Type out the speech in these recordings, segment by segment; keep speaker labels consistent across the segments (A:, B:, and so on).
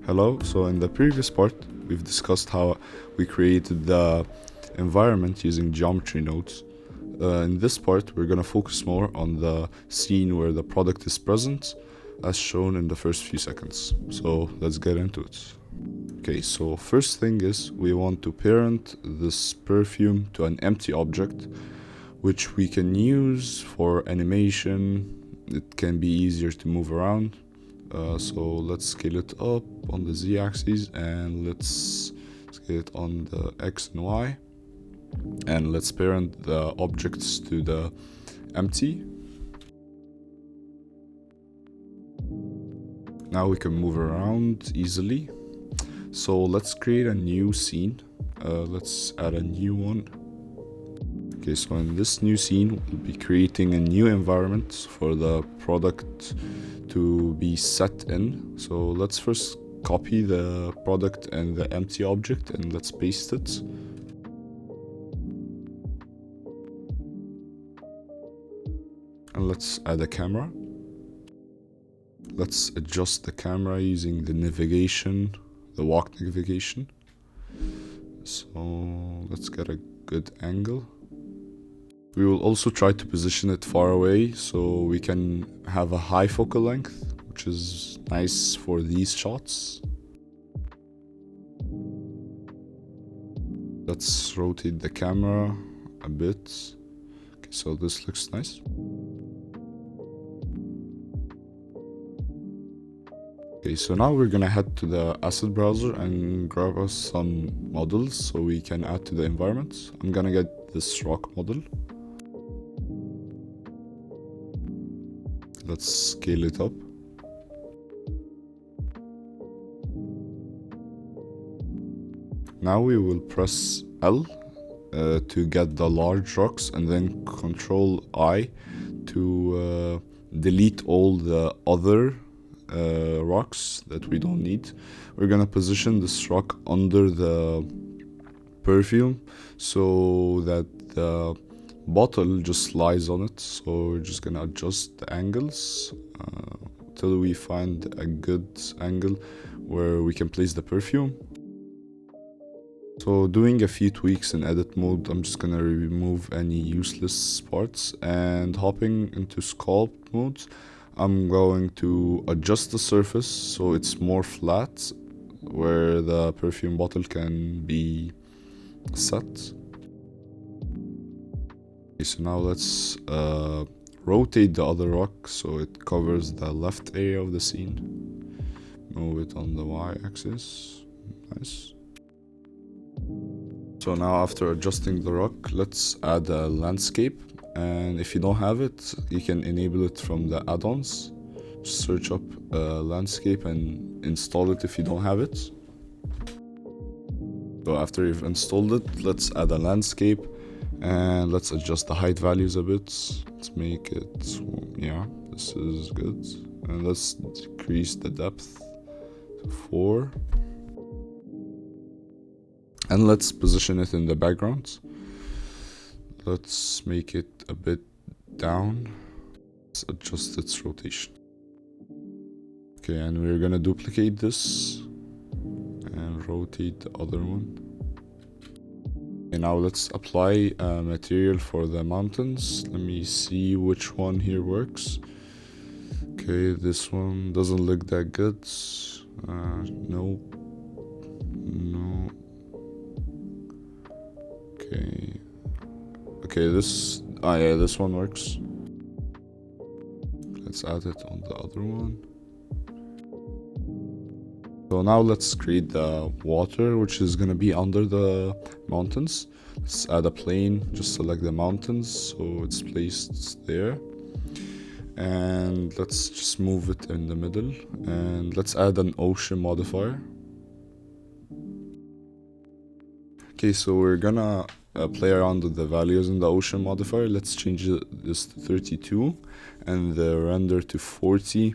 A: Hello, so in the previous part, we've discussed how we created the environment using geometry nodes. In this part, we're gonna focus more on the scene where the product is present, as shown in the first few seconds. So let's get into it. Okay, so first thing is we want to parent this perfume to an empty object, which we can use for animation. It can be easier to move around. So let's scale it up on the z-axis and let's scale it on the x and y, and let's parent the objects to the empty. Now we can move around easily. So let's create a new scene. Let's add a new one. Okay, so in this new scene, we'll be creating a new environment for the product to be set in. So let's first copy the product and the empty object and let's paste it. And let's add a camera. Let's adjust the camera using the navigation, the walk navigation. So let's get a good angle. We will also try to position it far away so we can have a high focal length, which is nice for these shots. Let's rotate the camera a bit. Okay, so this looks nice. Okay, so now we're gonna head to the asset browser and grab us some models so we can add to the environment. I'm gonna get this rock model. Let's scale it up. Now we will press L to get the large rocks and then Control I to delete all the other rocks that we don't need. We're gonna position this rock under the perfume so that the bottle just lies on it. So we're just gonna adjust the angles till we find a good angle where we can place the perfume. So doing a few tweaks in edit mode, I'm just gonna remove any useless parts, and hopping into sculpt mode, I'm going to adjust the surface so it's more flat where the perfume bottle can be set. Okay, so now let's rotate the other rock so it covers the left area of the scene. Move it on the y-axis. Nice. So now after adjusting the rock, let's add a landscape. And if you don't have it, you can enable it from the add-ons. Just search up landscape and install it if you don't have it. So after you've installed it, let's add a landscape and let's adjust the height values a bit. Let's make it, yeah, this is good. And let's decrease the depth to 4. And let's position it in the background. Let's make it a bit down. Let's adjust its rotation. Okay, and we're gonna duplicate this and rotate the other one. And now let's apply a material for the mountains. Let me see which one here works. Okay, this one doesn't look that good. No. Okay, this one works. Let's add it on the other one. So now let's create the water, which is gonna be under the mountains. Let's add a plane, just select the mountains so it's placed there. And let's just move it in the middle. And let's add an ocean modifier. Okay, so we're gonna play around with the values in the ocean modifier. Let's change this to 32 and the render to 40.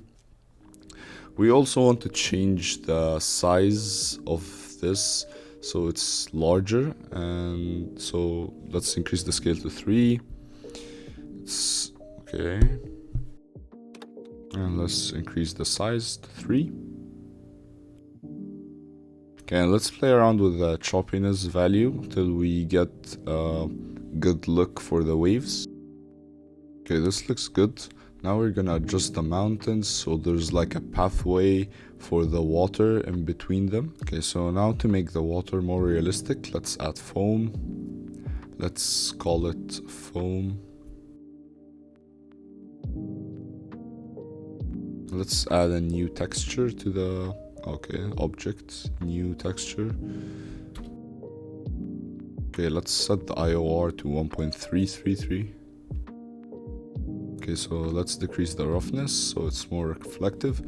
A: We also want to change the size of this so it's larger, and so let's increase the scale to 3. It's okay. And let's increase the size to 3. Okay, let's play around with the choppiness value till we get a good look for the waves. Okay, this looks good. Now we're gonna adjust the mountains so there's like a pathway for the water in between them. Okay, so now to make the water more realistic, let's add foam. Let's call it foam. Let's add a new texture to the object, new texture. Okay, let's set the IOR to 1.333. Okay, so let's decrease the roughness so it's more reflective.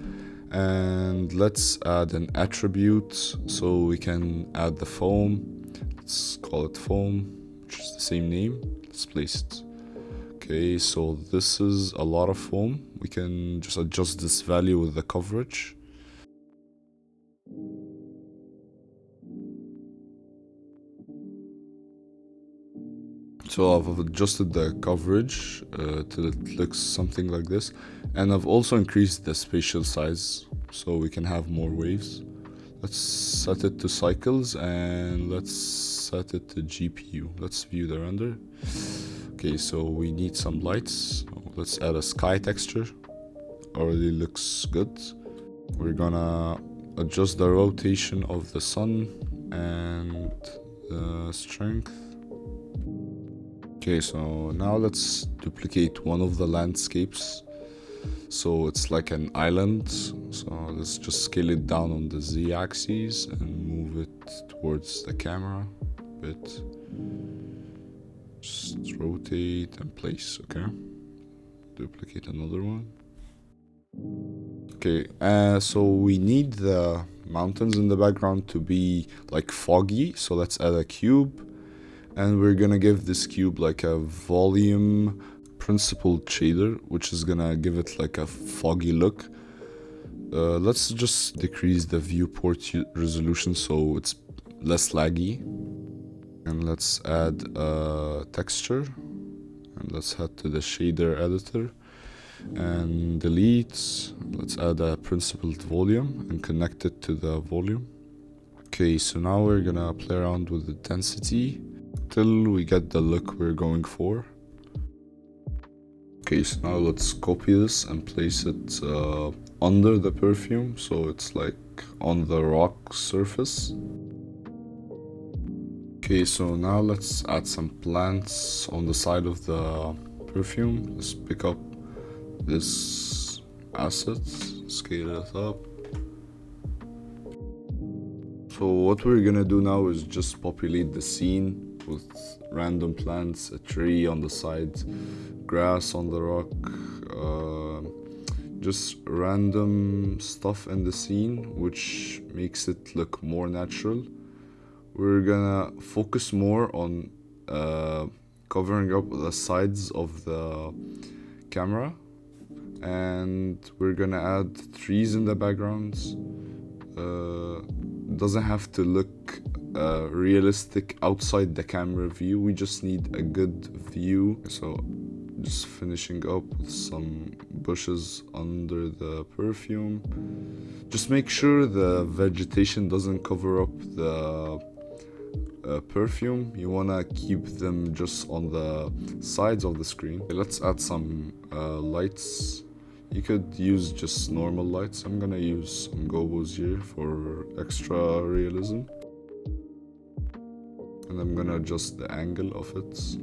A: And let's add an attribute so we can add the foam. Let's call it foam, which is the same name. Let's place it. Okay, so this is a lot of foam. We can just adjust this value with the coverage. So I've adjusted the coverage till it looks something like this, and I've also increased the spatial size so we can have more waves. Let's set it to cycles and let's set it to GPU. Let's view the render. Okay, so we need some lights. Let's add a sky texture. Already looks good. We're gonna adjust the rotation of the sun and the strength. Okay, so now let's duplicate one of the landscapes. So it's like an island. So let's just scale it down on the Z-axis and move it towards the camera a bit. Just rotate and place, okay? Duplicate another one. Okay, so we need the mountains in the background to be like foggy. So let's add a cube. And we're gonna give this cube like a volume principled shader, which is gonna give it like a foggy look. Let's just decrease the viewport resolution so it's less laggy. And let's add a texture. And let's head to the shader editor and delete. Let's add a principled volume and connect it to the volume. Okay, so now we're gonna play around with the density till we get the look we're going for. Okay, so now let's copy this and place it under the perfume so it's like on the rock surface. Okay, so now let's add some plants on the side of the perfume. Let's pick up this asset, scale it up. So what we're gonna do now is just populate the scene with random plants, a tree on the side, grass on the rock, just random stuff in the scene which makes it look more natural. We're gonna focus more on covering up the sides of the camera, and we're gonna add trees in the backgrounds. Doesn't have to look realistic outside the camera view. We just need a good view. So just finishing up with some bushes under the perfume. Just make sure the vegetation doesn't cover up the perfume. You wanna keep them just on the sides of the screen. Okay, let's add some lights. You could use just normal lights. I'm gonna use some gobos here for extra realism. And I'm gonna adjust the angle of it.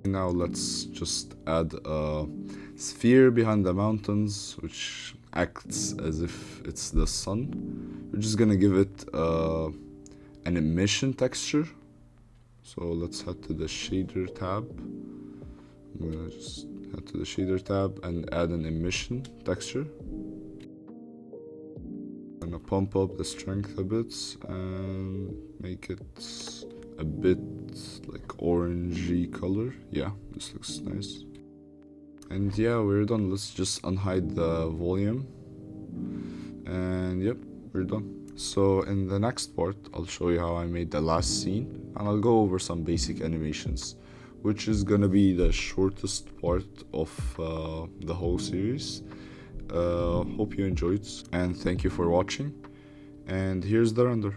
A: Now let's just add a sphere behind the mountains, which acts as if it's the sun. We're just gonna give it an emission texture. So let's head to the shader tab. I'm gonna just head to the shader tab and add an emission texture. I'm gonna pump up the strength a bit and make it a bit like orangey color. Yeah, this looks nice. And yeah, we're done. Let's just unhide the volume. And yep, we're done. So in the next part, I'll show you how I made the last scene, and I'll go over some basic animations. which is gonna be the shortest part of the whole series. Hope you enjoyed, and thank you for watching. And here's the render.